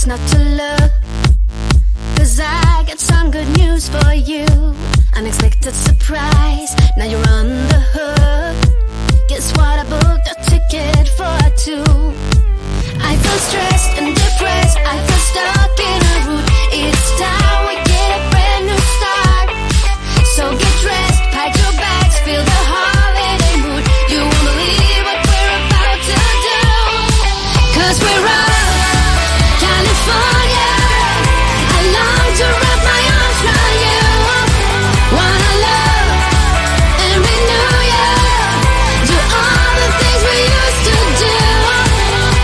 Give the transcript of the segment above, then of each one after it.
best not to look, 'cause I got some good news for you. Unexpected surprise, now you're on the hook. Guess what, I booked a ticket for two. I feel stressed and depressed, I feel stuck in a route. It's time we get a brand new start. So get dressed, pack your bags, feel the holiday mood. You won't believe what we're about to do, 'cause we're off, California. I long to wrap my arms around you. Wanna love and renew you. Do all the things we used to do.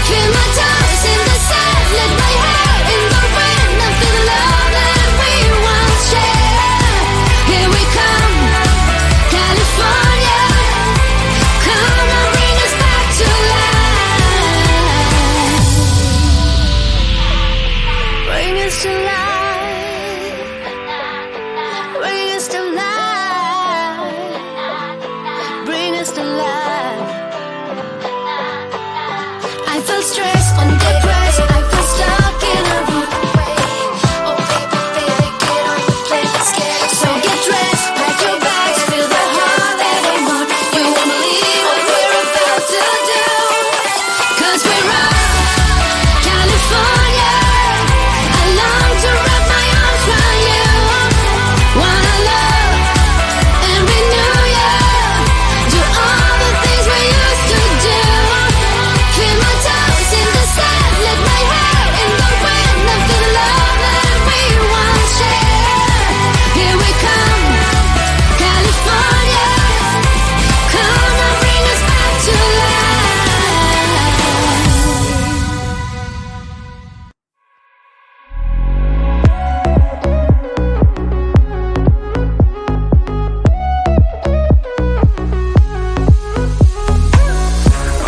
Feel my toes in the sand, let my hair in the wind. I feel the love that we once shared. Here we come, California. Come and bring us back to life. Bring us to life. Bring us to life. Bring us to life. I feel stressed and depressed, I feel stuck in a route. Oh baby, baby, get on the plane, let's get it. So get dressed, pack your bags, feel the holiday mood. You won't believe what we're about to do, 'cause we're off, California. I long to wrap my arms around you. Wanna love and renew you. Do all the things we used to do. Feel my toes in the sand, let my hair in the wind. I feel the love that we once shared. Here we come, California. Come and bring us back to life.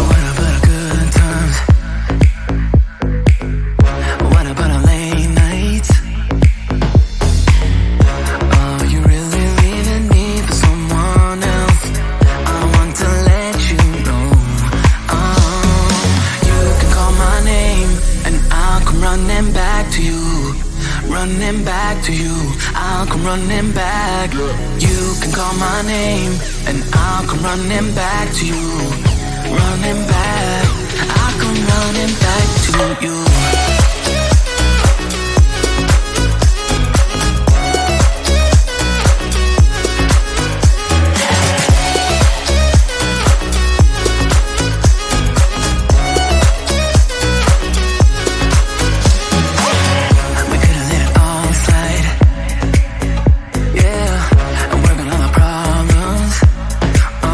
What about our good times? What about our late nights? Oh, you really leaving me for someone else? I want to let you know. You can call my name and I'll come running back to you. Running back to you, I'll come running back. You can call my name and I'll come running back to you. Running back, I'll come running back to you. We could've let it all slide. Yeah, and working on our problems. Oh,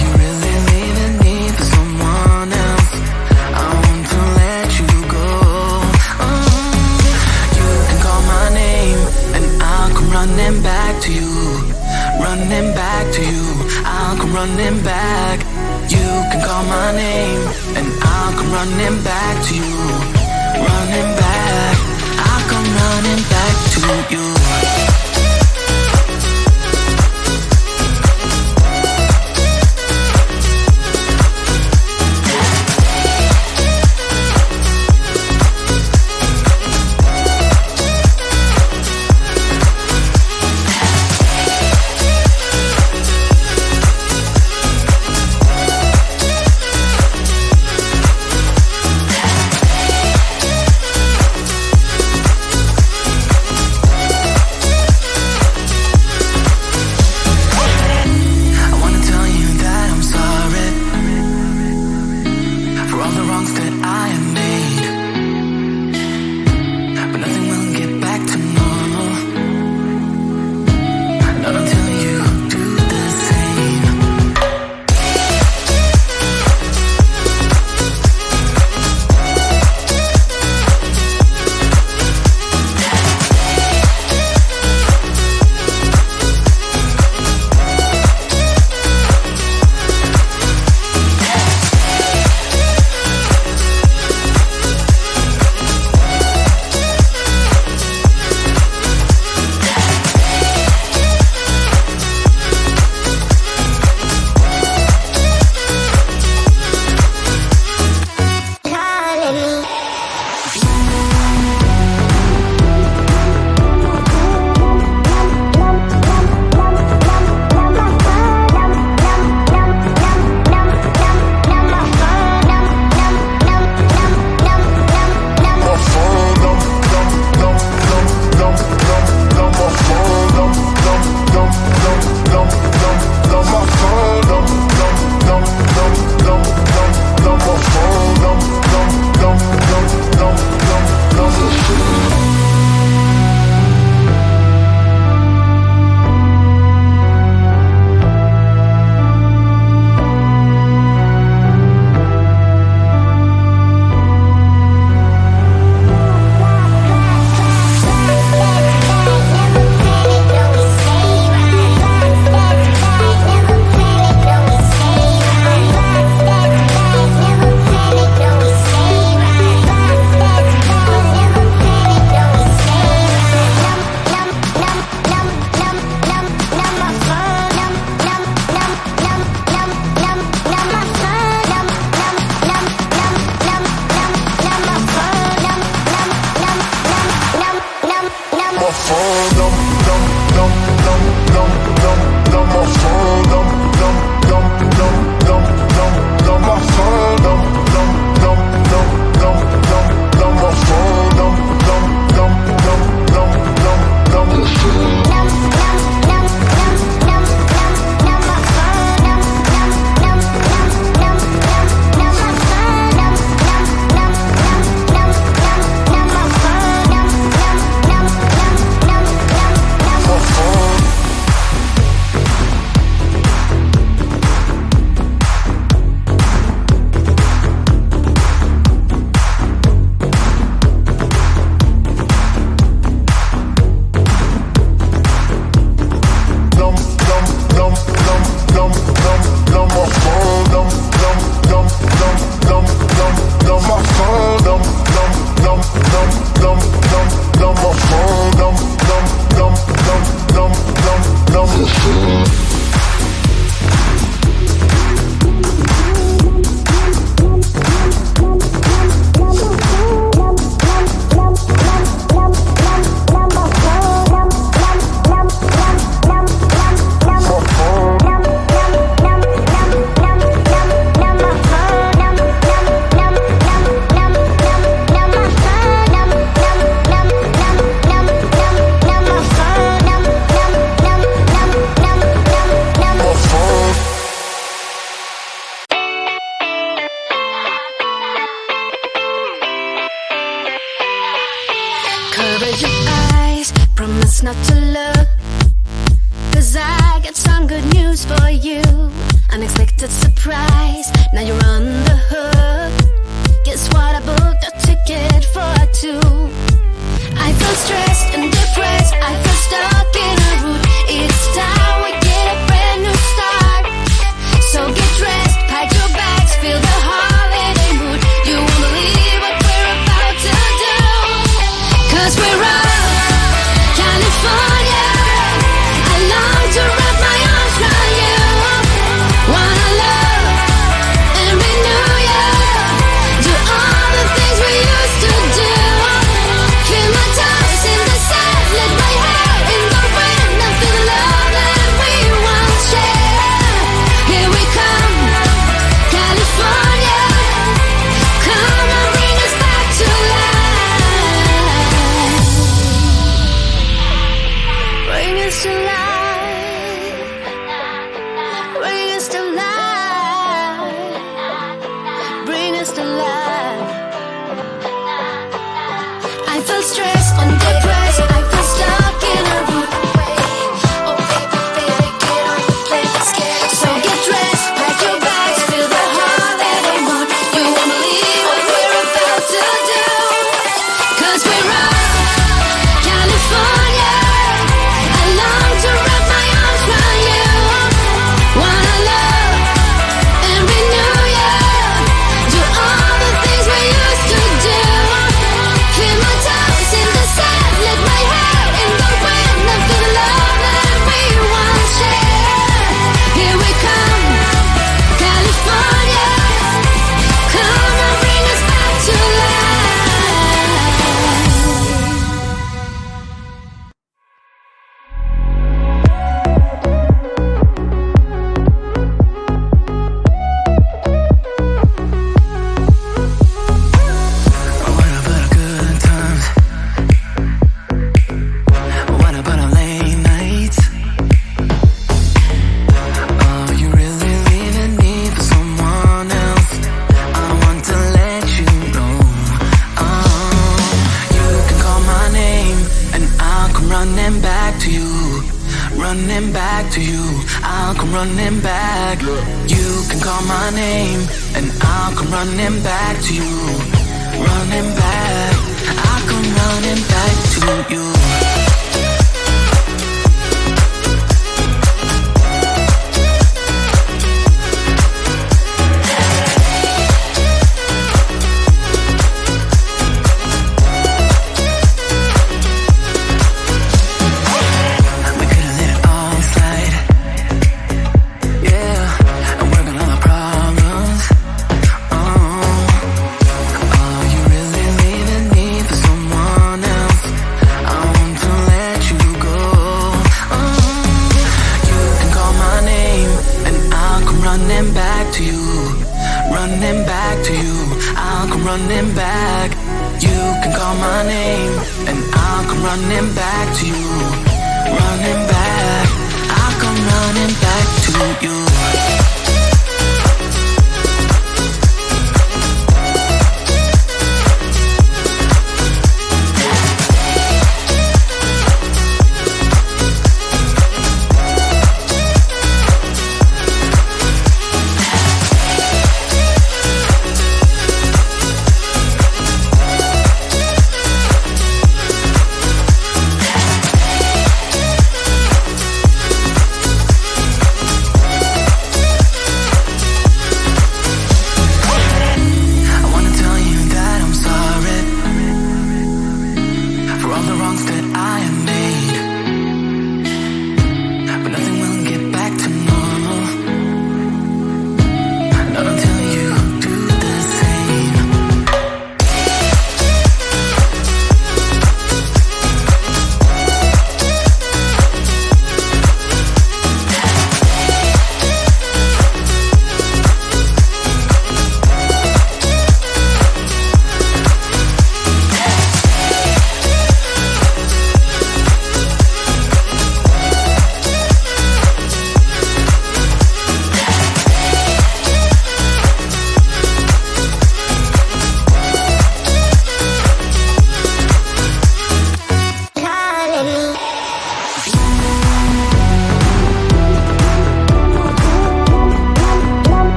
you really leaving me for someone else? I want to let you go. You can call my name and I'll come running back to you. Running back to you, I'll come running back. You can call my name and I'll come running back to you. Running back, I'll come running back to you. promise not to look, 'cause I got some good news for you. Unexpected surprise, now you're on the hook. Guess what, I booked a ticket for two. I feel stressed and depressed, I feel stuck in a route. It's time we get a brand new start. So get dressed, pack your bags, feel the holiday mood. You won't believe what we're about to do, 'cause we're on California. I long to wrap my arms around you. Wanna love and renew you. Do all the things we used to do. Feel my toes in the sand, let my hair in the wind. I feel the love that we once shared. Here we come, California. Come and bring us back to life. Bring us to life. Bring us to life. Bring us to life. I feel stressed and depressed, I feel stuck in a route. Oh baby, baby, get on the plane, let's get it. So get dressed, pack your bags, feel the holiday mood. You won't believe what we're about to do, 'cause we're on California. I long to wrap my arms around you. Wanna love and renew you. Do all the things we used to do. Feel my toes in the sand, let my hair in the wind. I feel the love that we once shared. Here we come, California. Come and bring us back to life. What about good times? What about our late nights? Oh, you really leaving me for someone else? I want to let you know. Oh, you can call my name and I'll come running back to you. Running back to you, I'll come running back. You can call my name and I'll come running back to you. Running back, I'll come running back to you. We could've let it all slide. Yeah, and work on all the problems. Oh, you really leaving me for someone else? running back. You can call my name and I'll come running back to you. Running back, I'll come running back to you.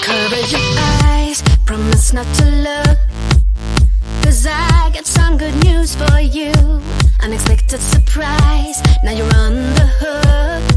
Cover your eyes, promise not to look, 'cause I got some good news for you. Unexpected surprise, now you're on the hook.